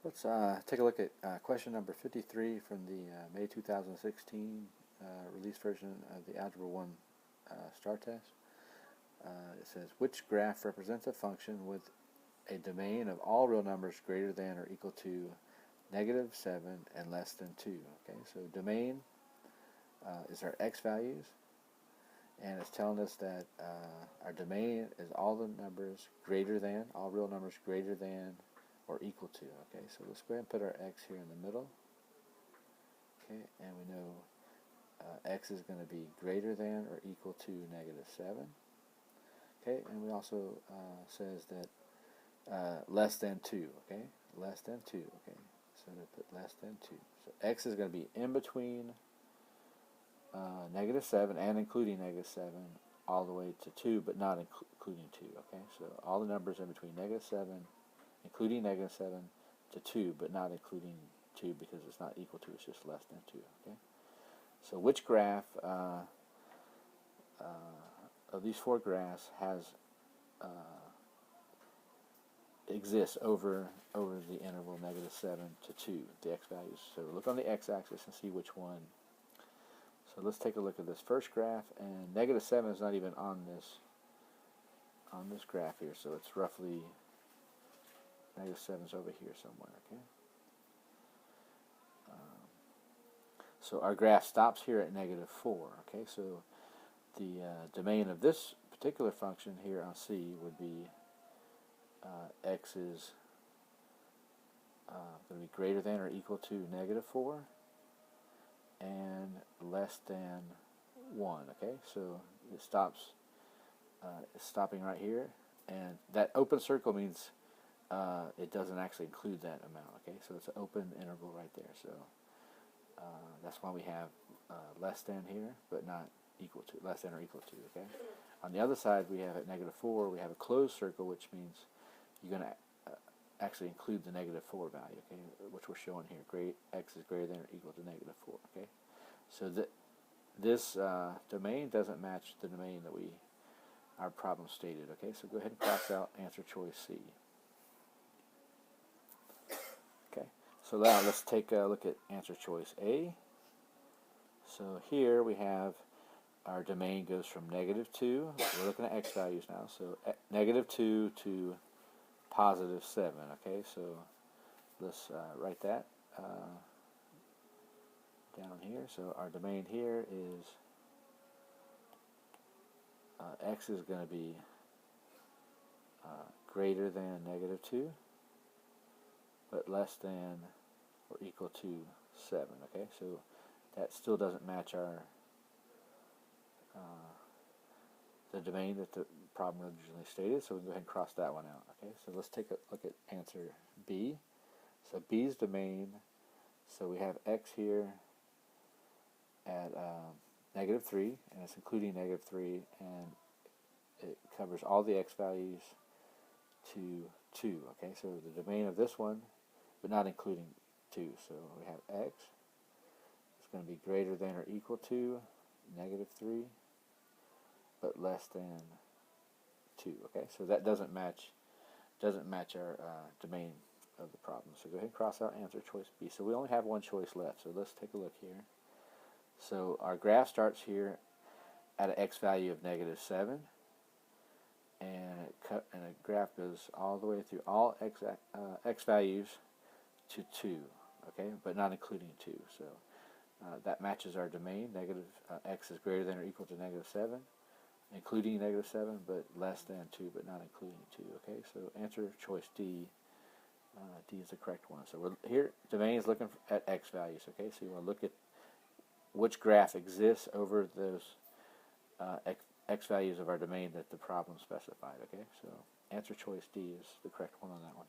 Let's take a look at question number 53 from the May 2016 release version of the Algebra 1 STAAR test. It says, which graph represents a function with a domain of all real numbers greater than or equal to -7 and less than 2. Okay, so domain is our x values, and it's telling us that our domain is all the numbers greater than, all real numbers greater than or equal to. Okay, so let's go ahead and put our x here in the middle. Okay, and we know x is going to be greater than or equal to -7. Okay, and we also says that less than 2. Okay, less than 2. Okay, so to put less than 2. So x is going to be in between -7 and including -7 all the way to 2, but not including 2. Okay, so all the numbers in between -7, including -7 to 2, but not including 2 because it's not equal to, it's just less than 2. Okay, so which graph of these four graphs has exists over the interval -7 to 2, the x values? So look on the x-axis and see which one. So let's take a look at this first graph, and -7 is not even on this graph here, so it's roughly -7 is over here somewhere. Okay. So our graph stops here at -4. Okay, so the domain of this particular function here on C would be x is going to be greater than or equal to -4 and less than 1. Okay, so it's stopping right here, and that open circle means it doesn't actually include that amount. Okay, so it's an open interval right there. So that's why we have less than here, but not equal to, less than or equal to. Okay. On the other side, we have at -4, we have a closed circle, which means you're going to actually include the -4 value. Okay, which we're showing here. X is greater than or equal to -4. Okay, so this domain doesn't match the domain that our problem stated. Okay, so go ahead and cross out answer choice C. Okay, so now let's take a look at answer choice A. So here we have our domain goes from -2. We're looking at x values now. So -2 to +7. Okay, so let's write that down here. So our domain here is x is going to be greater than -2, but less than or equal to 7. Okay, so that still doesn't match our the domain that the problem originally stated, so we can go ahead and cross that one out. Okay, so let's take a look at answer B. So B's domain, so we have x here at -3, and it's including -3, and it covers all the x values to 2. Okay, so the domain of this one, but not including 2. So we have x is going to be greater than or equal to -3, but less than 2. Okay, so that doesn't match our domain of the problem. So go ahead and cross out answer choice B. So we only have one choice left. So let's take a look here. So our graph starts here at an x value of -7, and the graph goes all the way through all x values to 2. Okay, but not including 2. So that matches our domain. X is greater than or equal to -7, including -7, but less than 2, but not including 2. Okay, so answer choice D. D is the correct one. So we're here. Domain is looking at x values. Okay, so you want to look at which graph exists over those x values of our domain that the problem specified. Okay, so answer choice D is the correct one on that one.